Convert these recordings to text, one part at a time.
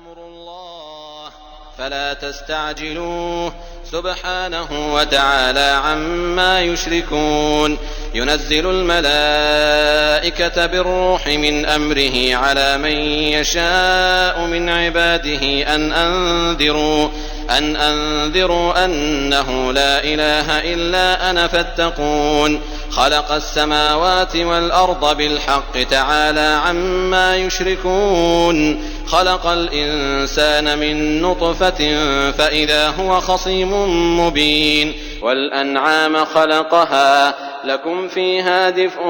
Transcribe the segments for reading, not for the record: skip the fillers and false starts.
أمر الله فلا تستعجلوه سبحانه وتعالى عما يشركون. ينزل الملائكة بالروح من أمره على من يشاء من عباده أن أنذروا أنه لا إله إلا أنا فاتقون. خلق السماوات والأرض بالحق تعالى عما يشركون. خلق الإنسان من نطفة فإذا هو خصيم مبين. والأنعام خلقها لكم فيها دفء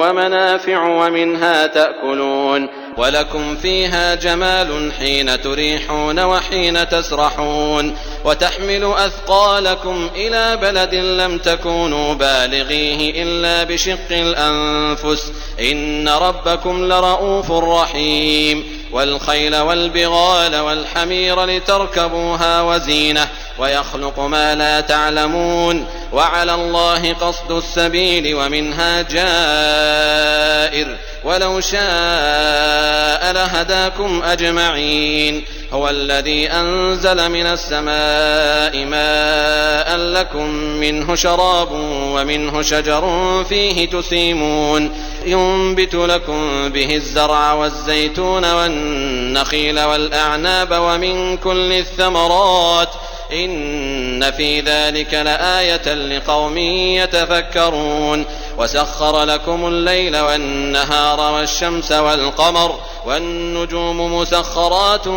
ومنافع ومنها تأكلون ولكم فيها جمال حين تريحون وحين تسرحون وتحمل أثقالكم إلى بلد لم تكونوا بالغيه إلا بشق الأنفس إن ربكم لرؤوف رحيم. والخيل والبغال والحمير لتركبوها وزينة ويخلق ما لا تعلمون وعلى الله قصد السبيل ومنها جائر ولو شاء لهداكم أجمعين. هو الذي أنزل من السماء ماء لكم منه شراب ومنه شجر فيه تسيمون ينبت لكم به الزرع والزيتون والنخيل والأعناب ومن كل الثمرات إن في ذلك لآية لقوم يتفكرون. وسخر لكم الليل والنهار والشمس والقمر والنجوم مسخرات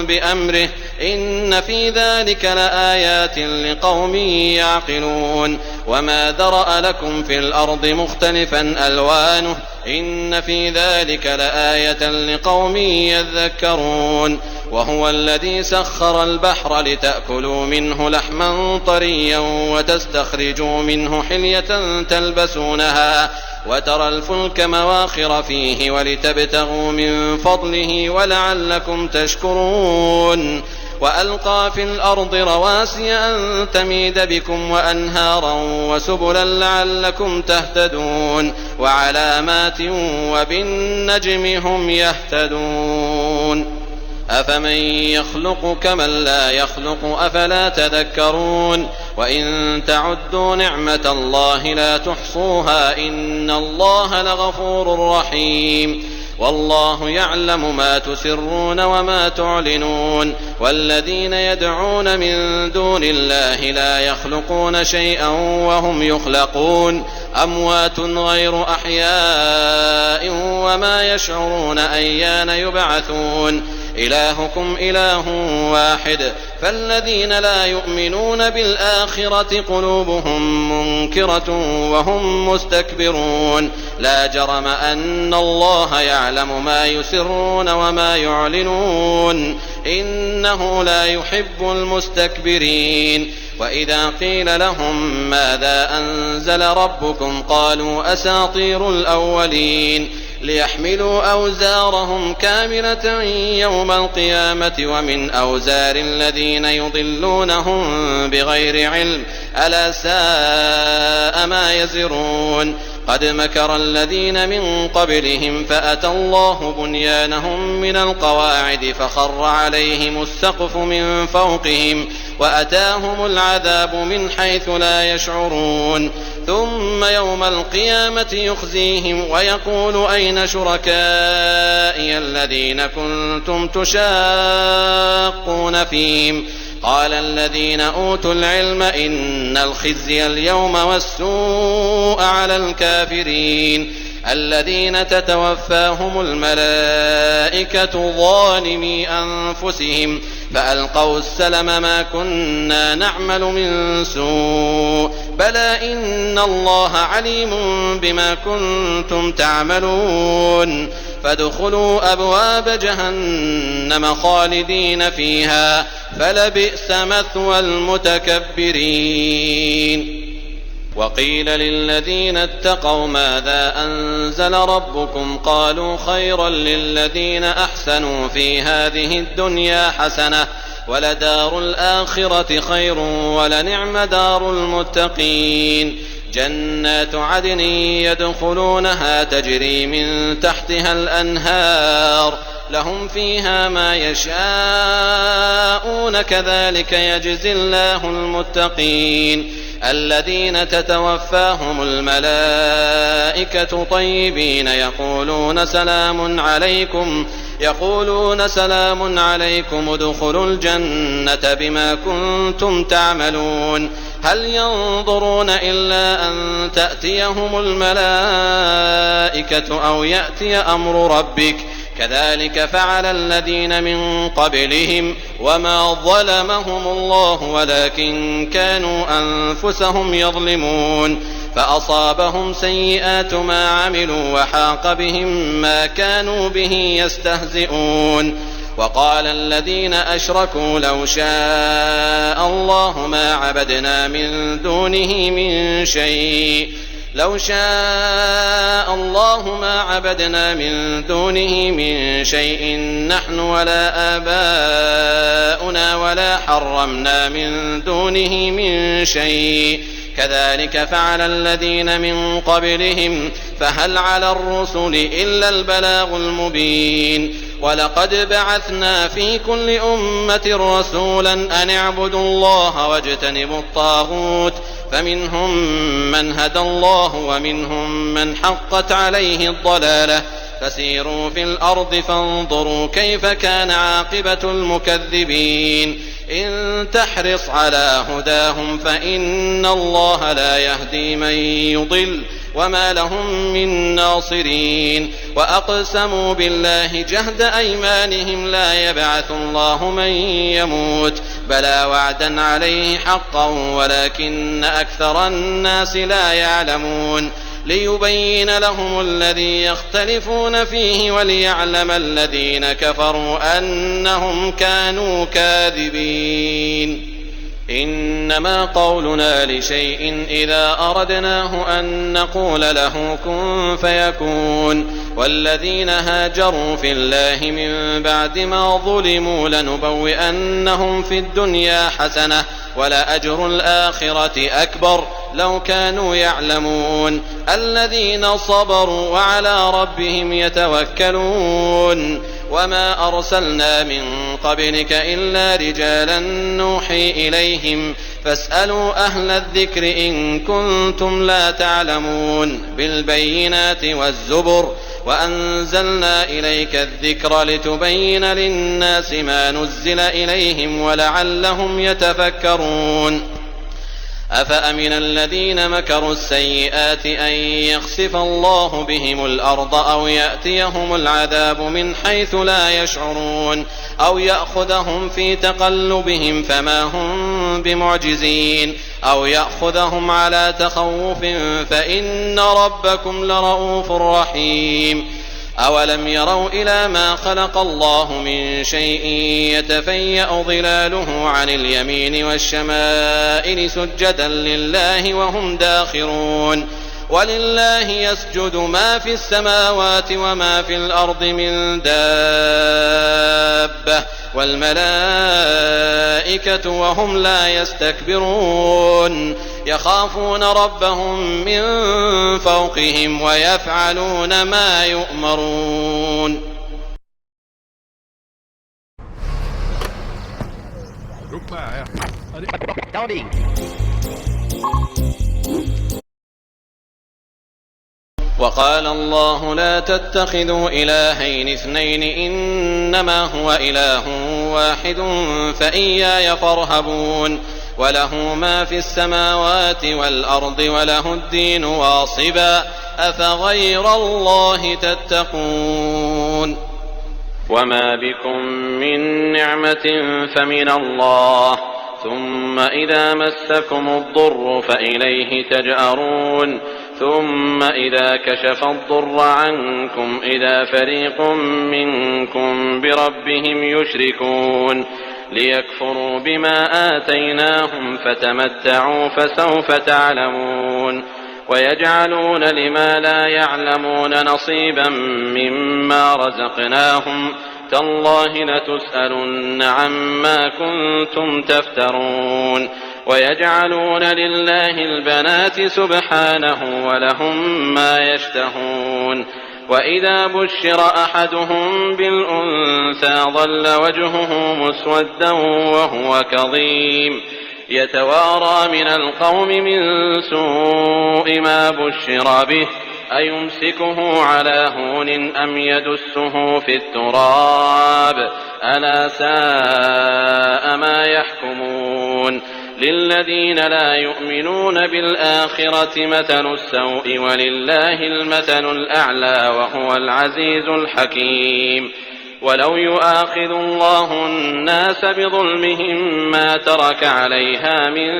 بأمره إن في ذلك لآيات لقوم يعقلون. وما ذرأ لكم في الأرض مختلفا ألوانه إن في ذلك لآية لقوم يذكرون. وهو الذي سخر البحر لتأكلوا منه لحما طريا وتستخرجوا منه حلية تلبسونها وترى الفلك مواخر فيه ولتبتغوا من فضله ولعلكم تشكرون. وألقى في الأرض رواسي أن تميد بكم وأنهارا وسبلا لعلكم تهتدون وعلامات وبالنجم هم يهتدون. أفمن يخلق كمن لا يخلق أفلا تذكرون. وإن تعدوا نعمة الله لا تحصوها إن الله لغفور رحيم. والله يعلم ما تسرون وما تعلنون. والذين يدعون من دون الله لا يخلقون شيئا وهم يخلقون أموات غير أحياء وما يشعرون أيان يبعثون. إلهكم إله واحد فالذين لا يؤمنون بالآخرة قلوبهم منكرة وهم مستكبرون. لا جرم أن الله يعلم ما يسرون وما يعلنون إنه لا يحب المستكبرين. وإذا قيل لهم ماذا أنزل ربكم قالوا أساطير الأولين ليحملوا أوزارهم كاملة يوم القيامة ومن أوزار الذين يضلونهم بغير علم ألا ساء ما يزرون. قد مكر الذين من قبلهم فأتى الله بنيانهم من القواعد فخر عليهم السقف من فوقهم وأتاهم العذاب من حيث لا يشعرون. ثم يوم القيامة يخزيهم ويقول أين شركائي الذين كنتم تشاقون فيهم قال الذين أوتوا العلم إن الخزي اليوم والسوء على الكافرين الذين تتوفاهم الملائكة ظالمي أنفسهم فألقوا السلم ما كنا نعمل من سوء بلى إن الله عليم بما كنتم تعملون. فادخلوا أبواب جهنم خالدين فيها فلبئس مثوى المتكبرين. وقيل للذين اتقوا ماذا أنزل ربكم قالوا خيرا للذين أحسنوا في هذه الدنيا حسنة ولدار الآخرة خير ولنعم دار المتقين. جنات عدن يدخلونها تجري من تحتها الأنهار لهم فيها ما يشاءون كذلك يجزي الله المتقين الذين تتوفاهم الملائكة طيبين يقولون سلام عليكم ادخلوا الجنة بما كنتم تعملون هل ينظرون إلا أن تأتيهم الملائكة أو يأتي أمر ربك كذلك فعل الذين من قبلهم وما ظلمهم الله ولكن كانوا أنفسهم يظلمون فأصابهم سيئات ما عملوا وحاق بهم ما كانوا به يستهزئون وقال الذين أشركوا لو شاء الله ما عبدنا من دونه من شيء نحن ولا آباؤنا ولا حرمنا من دونه من شيء كذلك فعل الذين من قبلهم فهل على الرسل إلا البلاغ المبين ولقد بعثنا في كل أمة رسولا أن اعبدوا الله واجتنبوا الطاغوت فمنهم من هدى الله ومنهم من حقت عليه الضلالة فسيروا في الأرض فانظروا كيف كان عاقبة المكذبين إن تحرص على هداهم فإن الله لا يهدي من يضل وما لهم من ناصرين وأقسموا بالله جهد أيمانهم لا يبعث الله من يموت بلى وعدا عليه حقا ولكن أكثر الناس لا يعلمون ليبين لهم الذي يختلفون فيه وليعلم الذين كفروا أنهم كانوا كاذبين إنما قولنا لشيء إذا أردناه أن نقول له كن فيكون والذين هاجروا في الله من بعد ما ظلموا لنبوئنهم في الدنيا حسنة ولأجر الآخرة أكبر لو كانوا يعلمون الذين صبروا وعلى ربهم يتوكلون وما أرسلنا من قبلك إلا رجالا نوحي إليهم فاسألوا أهل الذكر إن كنتم لا تعلمون بالبينات والزبر وأنزلنا إليك الذكر لتبين للناس ما نزل إليهم ولعلهم يتفكرون أفأمن الذين مكروا السيئات أن يخسف الله بهم الأرض أو يأتيهم العذاب من حيث لا يشعرون أو يأخذهم في تقلبهم فما هم بمعجزين أو يأخذهم على تخوف فإن ربكم لرؤوف رحيم أولم يروا إلى ما خلق الله من شيء يتفيأ ظلاله عن اليمين والشمائل سجدا لله وهم داخرون ولله يسجد ما في السماوات وما في الأرض من دابة والملائكة وهم لا يستكبرون يخافون ربهم من فوقهم ويفعلون ما يؤمرون. وقال الله لا تتخذوا إلهين اثنين إنما هو إله واحد فإياي فارهبون وله ما في السماوات والأرض وله الدين واصبا أفغير الله تتقون وما بكم من نعمة فمن الله ثم إذا مسكم الضر فإليه تجأرون ثم إذا كشف الضر عنكم إذا فريق منكم بربهم يشركون ليكفروا بما آتيناهم فتمتعوا فسوف تعلمون ويجعلون لما لا يعلمون نصيبا مما رزقناهم تالله لتسألن عما كنتم تفترون ويجعلون لله البنات سبحانه ولهم ما يشتهون وإذا بشر أحدهم بالأنثى ظل وجهه مسودا وهو كظيم يتوارى من القوم من سوء ما بشر به أيمسكه على هون أم يدسه في التراب ألا ساء ما يحكمون للذين لا يؤمنون بالآخرة مثل السوء ولله المثل الأعلى وهو العزيز الحكيم ولو يؤاخذ الله الناس بظلمهم ما ترك عليها من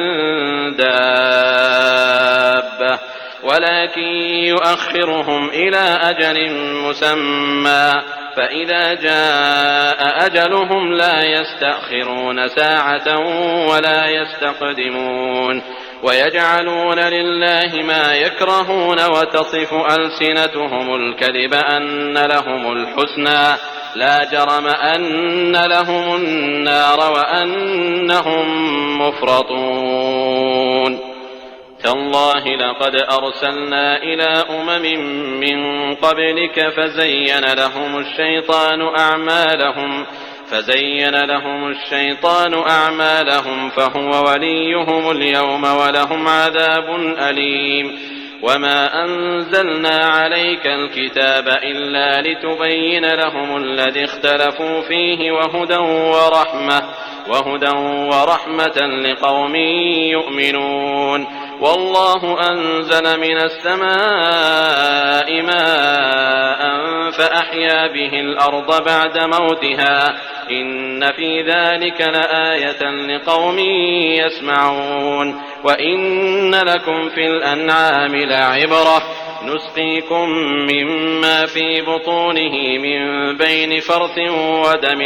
دابة ولكن يؤخرهم إلى أجل مسمى فإذا جاء أجلهم لا يستأخرون ساعة ولا يستقدمون ويجعلون لله ما يكرهون وتصف ألسنتهم الكذب أن لهم الحسنى لا جرم أن لهم النار وأنهم مفرطون تالله لقد أرسلنا إلى من قبلك فزين لهم الشيطان أعمالهم فهو وليهم اليوم ولهم عذاب أليم وما أنزلنا عليك الكتاب إلا لتبين لهم الذي اختلفوا فيه وهدى ورحمة لقوم يؤمنون والله أنزل من السماء ماء فأحيا به الأرض بعد موتها إن في ذلك لآية لقوم يسمعون وإن لكم في الأنعام لعبرة نسقيكم مما في بطونه من بين فرث ودم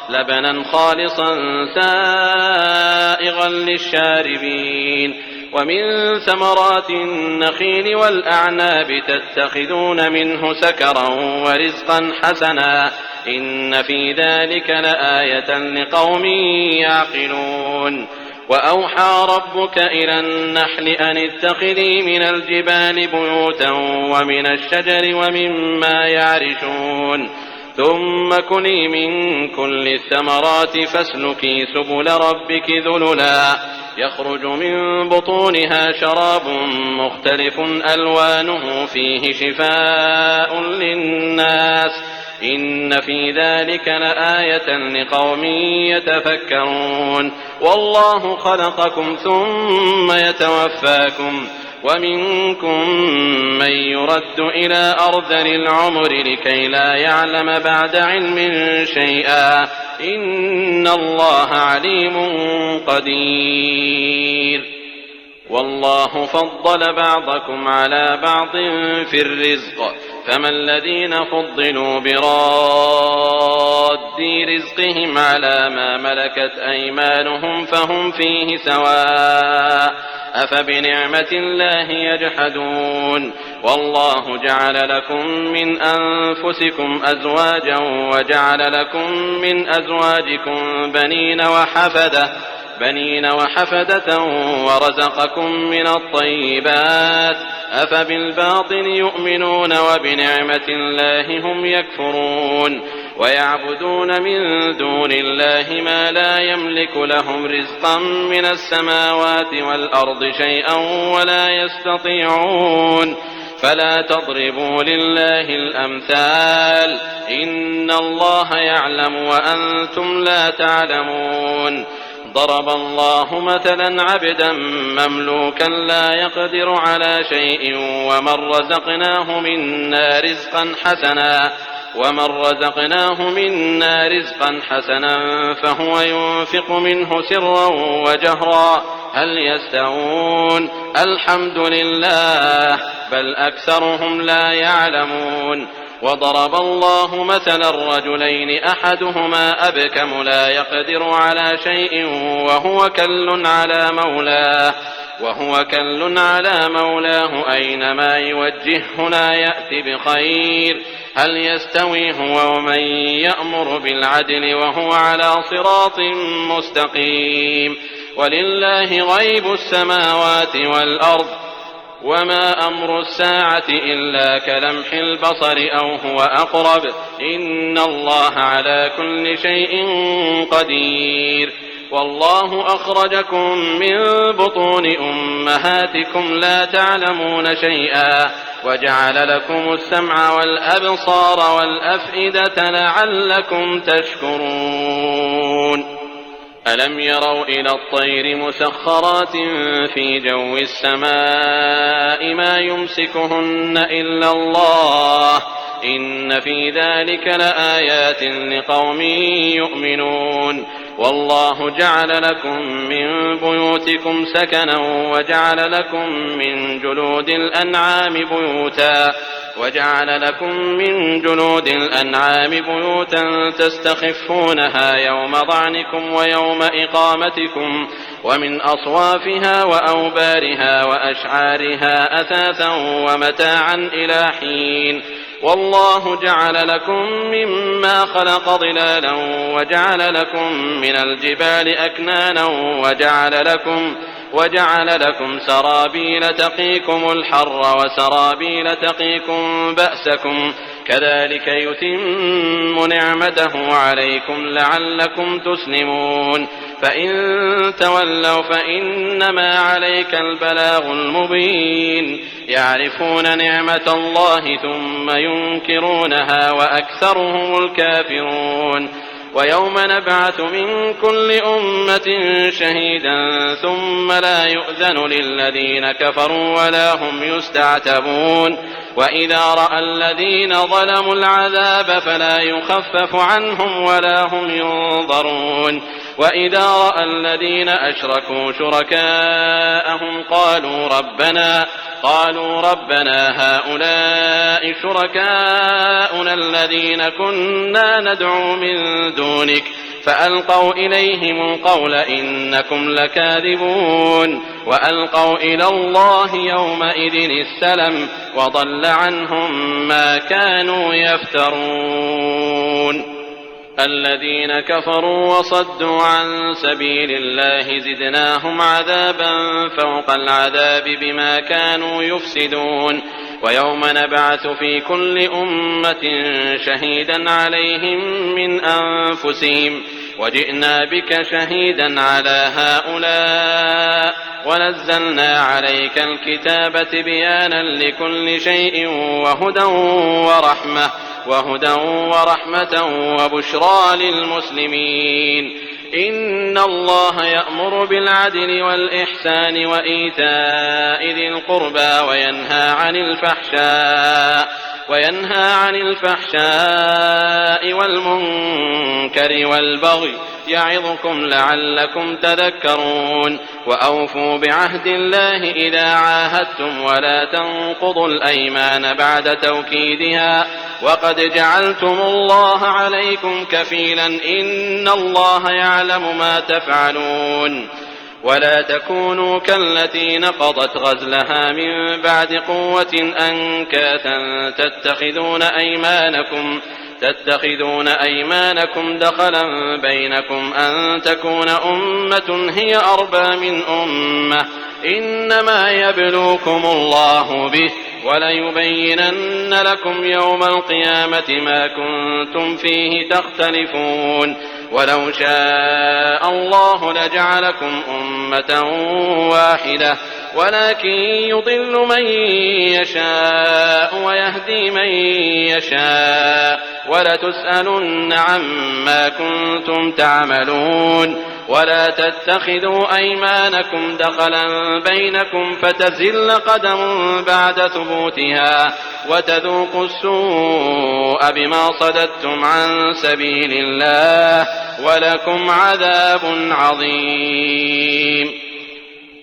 لبنا خالصا سائغا للشاربين ومن ثمرات النخيل والأعناب تتخذون منه سكرا ورزقا حسنا إن في ذلك لآية لقوم يعقلون وأوحى ربك إلى النحل أن اتخذي من الجبال بيوتا ومن الشجر ومما يعرشون ثم كلي من كل الثمرات فاسلكي سبل ربك ذللا يخرج من بطونها شراب مختلف ألوانه فيه شفاء للناس إن في ذلك لآية لقوم يتفكرون والله خلقكم ثم يتوفاكم ومنكم من يرد إلى أرذل العمر لكي لا يعلم بعد علم شيئا إن الله عليم قدير والله فضل بعضكم على بعض في الرزق فما الذين فضلوا براد رزقهم على ما ملكت أيمانهم فهم فيه سواء أفبنعمة الله يجحدون والله جعل لكم من أنفسكم أزواجا وجعل لكم من أزواجكم بنين وحفدة ورزقكم من الطيبات أفبالباطل يؤمنون وبنعمة الله هم يكفرون ويعبدون من دون الله ما لا يملك لهم رزقا من السماوات والأرض شيئا ولا يستطيعون فلا تضربوا لله الأمثال إن الله يعلم وأنتم لا تعلمون ضرب الله مثلا عبدا مملوكا لا يقدر على شيء ومن رزقناه منا رزقا حسنا فهو ينفق منه سرا وجهرا هل يستوون الحمد لله بل أكثرهم لا يعلمون وضرب الله مثلا الرجلين أحدهما أبكم لا يقدر على شيء وهو كل على مولاه أينما يوجهه لا يأتي بخير هل يستوي هو ومن يأمر بالعدل وهو على صراط مستقيم ولله غيب السماوات والأرض وما أمر الساعة إلا كلمح البصر أو هو أقرب إن الله على كل شيء قدير. والله أخرجكم من بطون أمهاتكم لا تعلمون شيئا وجعل لكم السمع والأبصار والأفئدة لعلكم تشكرون. ألم يروا إلى الطير مسخرات في جو السماء ما يمسكهن إلا الله إن في ذلك لآيات لقوم يؤمنون. والله جعل لكم من بيوتكم سكنا وجعل لكم من جلود الأنعام بيوتا تستخفونها يوم ظعنكم ويوم إقامتكم ومن أصوافها وأوبارها وأشعارها أثاثا ومتاعا إلى حين. والله جعل لكم مما خلق ظلالا وجعل لكم من الجبال أكنانا وجعل لكم سرابيل تقيكم الحر وسرابيل تقيكم بأسكم كذلك يتم نعمته عليكم لعلكم تسلمون. فإن تولوا فإنما عليك البلاغ المبين. يعرفون نعمة الله ثم ينكرونها وأكثرهم الكافرون. ويوم نبعث من كل أمة شهيدا ثم لا يؤذن للذين كفروا ولا هم يستعتبون. وإذا رأى الذين ظلموا العذاب فلا يخفف عنهم ولا هم ينظرون. وإذا رأى الذين أشركوا شركاءهم قالوا ربنا هؤلاء شركاؤنا الذين كنا ندعو من دونك فألقوا إليهم القول إنكم لكاذبون. وألقوا إلى الله يومئذ السلم وضل عنهم ما كانوا يفترون. الذين كفروا وصدوا عن سبيل الله زدناهم عذابا فوق العذاب بما كانوا يفسدون. ويوم نبعث في كل أمة شهيدا عليهم من أنفسهم وجئنا بك شهيدا على هؤلاء ونزلنا عليك الكتاب تبيانا لكل شيء وهدى ورحمة وبشرى للمسلمين. إن الله يأمر بالعدل والإحسان وإيتاء ذي القربى وينهى عن الفحشاء والمنكر والبغي يعظكم لعلكم تذكرون. وأوفوا بعهد الله إذا عاهدتم ولا تنقضوا الأيمان بعد توكيدها وقد جعلتم الله عليكم كفيلا إن الله يعلم ما تفعلون. ولا تكونوا كالتي نقضت غزلها من بعد قوة أنكاثا تتخذون أيمانكم دخلا بينكم أن تكون أمة هي أربى من أمة إنما يبلوكم الله به وليبينن لكم يوم القيامة ما كنتم فيه تختلفون. ولو شاء الله لجعلكم أمة واحدة ولكن يضل من يشاء ويهدي من يشاء ولتسألن عما كنتم تعملون. ولا تتخذوا أيمانكم دخلا بينكم فتزل قدم بعد ثبوتها وتذوقوا السوء بما صددتم عن سبيل الله ولكم عذاب عظيم.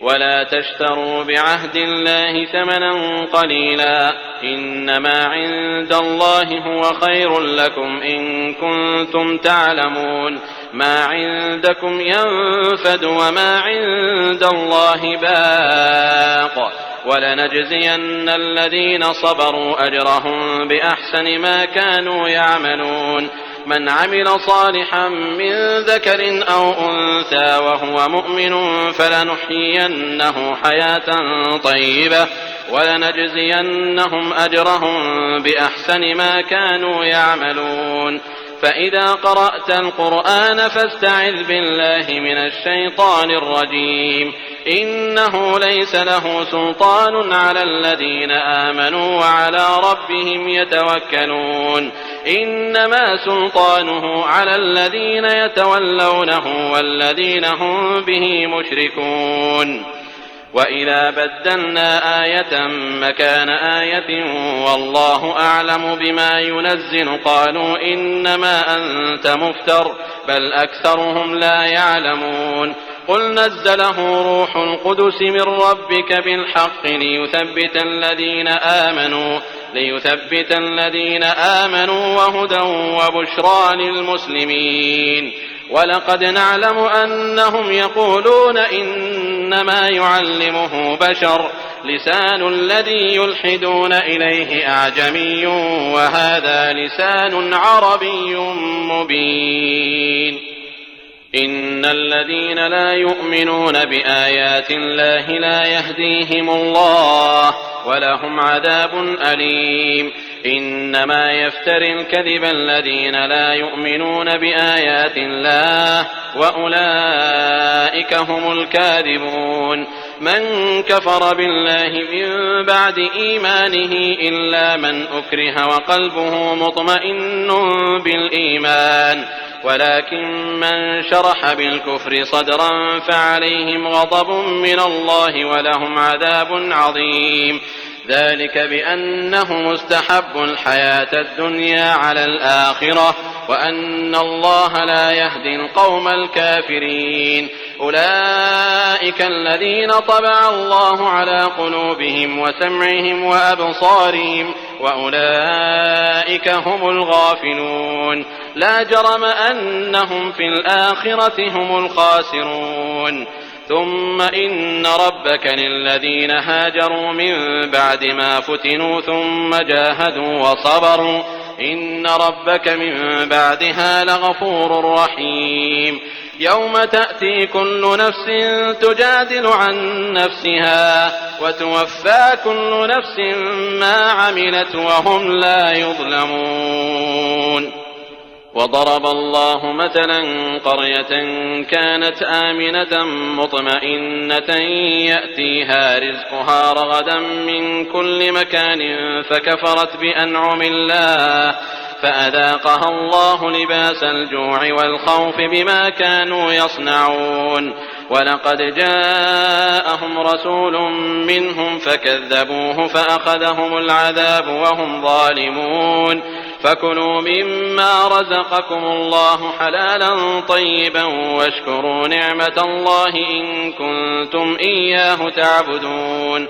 ولا تشتروا بعهد الله ثمنا قليلا إنما عند الله هو خير لكم إن كنتم تعلمون. ما عندكم ينفد وما عند الله باق ولنجزين الذين صبروا أجرهم بأحسن ما كانوا يعملون. من عمل صالحا من ذكر أو أنثى وهو مؤمن فلنحيينه حياة طيبة ولنجزينهم أجرهم بأحسن ما كانوا يعملون. فإذا قرأت القرآن فاستعذ بالله من الشيطان الرجيم. إنه ليس له سلطان على الذين آمنوا وعلى ربهم يتوكلون. إنما سلطانه على الذين يتولونه والذين هم به مشركون. وإذا بدلنا آية مكان آية والله أعلم بما ينزل قالوا إنما أنت مفتر بل أكثرهم لا يعلمون. قل نزله روح القدس من ربك بالحق ليثبت الذين آمنوا وهدى وبشرى للمسلمين. ولقد نعلم أنهم يقولون إنما يعلمه بشر لسان الذي يلحدون إليه أعجمي وهذا لسان عربي مبين. إن الذين لا يؤمنون بآيات الله لا يهديهم الله ولهم عذاب أليم. إنما يفتري الكذب الذين لا يؤمنون بآيات الله وأولئك هم الكاذبون. من كفر بالله من بعد إيمانه إلا من أكره وقلبه مطمئن بالإيمان ولكن من شرح بالكفر صدرا فعليهم غضب من الله ولهم عذاب عظيم. ذلك بأنهم استحبوا الحياة الدنيا على الآخرة وأن الله لا يهدي القوم الكافرين. أولئك الذين طبع الله على قلوبهم وسمعهم وأبصارهم وأولئك هم الغافلون. لا جرم أنهم في الآخرة هم الخاسرون. ثم إن ربك للذين هاجروا من بعد ما فتنوا ثم جاهدوا وصبروا إن ربك من بعدها لغفور رحيم. يوم تأتي كل نفس تجادل عن نفسها وتوفى كل نفس ما عملت وهم لا يظلمون. وضرب الله مثلا قرية كانت آمنة مطمئنة يأتيها رزقها رغدا من كل مكان فكفرت بأنعم الله فأذاقها الله لباس الجوع والخوف بما كانوا يصنعون. ولقد جاءهم رسول منهم فكذبوه فأخذهم العذاب وهم ظالمون. فكلوا مما رزقكم الله حلالا طيبا واشكروا نعمة الله إن كنتم إياه تعبدون.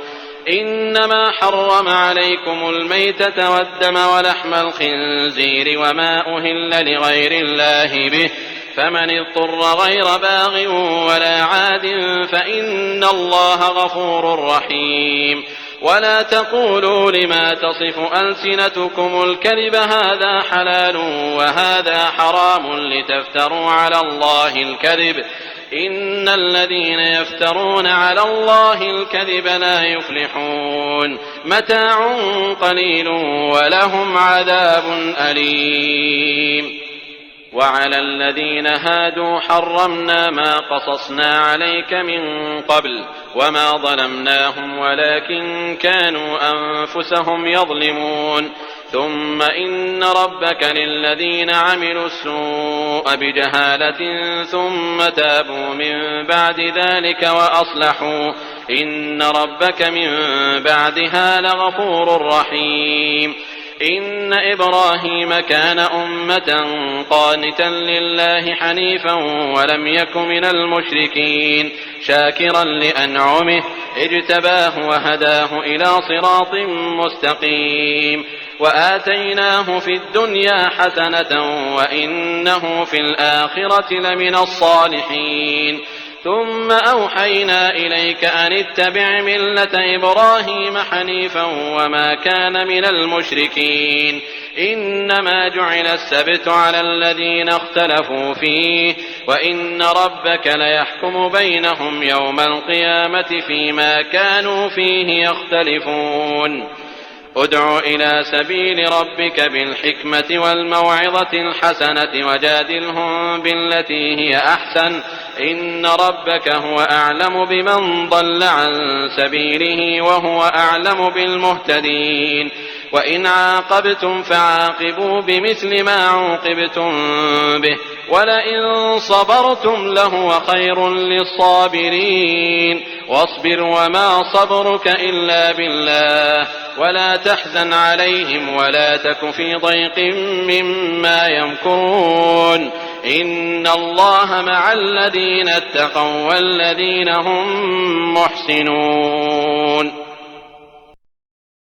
إنما حرم عليكم الميتة والدم ولحم الخنزير وما أهل لغير الله به فمن اضطر غير باغ ولا عاد فإن الله غفور رحيم. ولا تقولوا لما تصف ألسنتكم الكذب هذا حلال وهذا حرام لتفتروا على الله الكذب إن الذين يفترون على الله الكذب لا يفلحون. متاع قليل ولهم عذاب أليم. وعلى الذين هادوا حرمنا ما قصصنا عليك من قبل وما ظلمناهم ولكن كانوا أنفسهم يظلمون. ثم إن ربك للذين عملوا السوء بجهالة ثم تابوا من بعد ذلك وأصلحوا إن ربك من بعدها لغفور رحيم. إن إبراهيم كان أمة قانتا لله حنيفا ولم يك من المشركين شاكرا لأنعمه اجتباه وهداه إلى صراط مستقيم. وآتيناه في الدنيا حسنة وإنه في الآخرة لمن الصالحين. ثم أوحينا إليك أن اتبع ملة إبراهيم حنيفا وما كان من المشركين. إنما جعل السبت على الذين اختلفوا فيه وإن ربك ليحكم بينهم يوم القيامة فيما كانوا فيه يختلفون ادع إلى سبيل ربك بالحكمة والموعظة الحسنة وجادلهم بالتي هي أحسن إن ربك هو أعلم بمن ضل عن سبيله وهو أعلم بالمهتدين وإن عاقبتم فعاقبوا بمثل ما عوقبتم به ولئن صبرتم لهو خير للصابرين واصبر وما صبرك إلا بالله ولا تحزن عليهم ولا تك في ضيق مما يمكرون إن الله مع الذين اتقوا والذين هم محسنون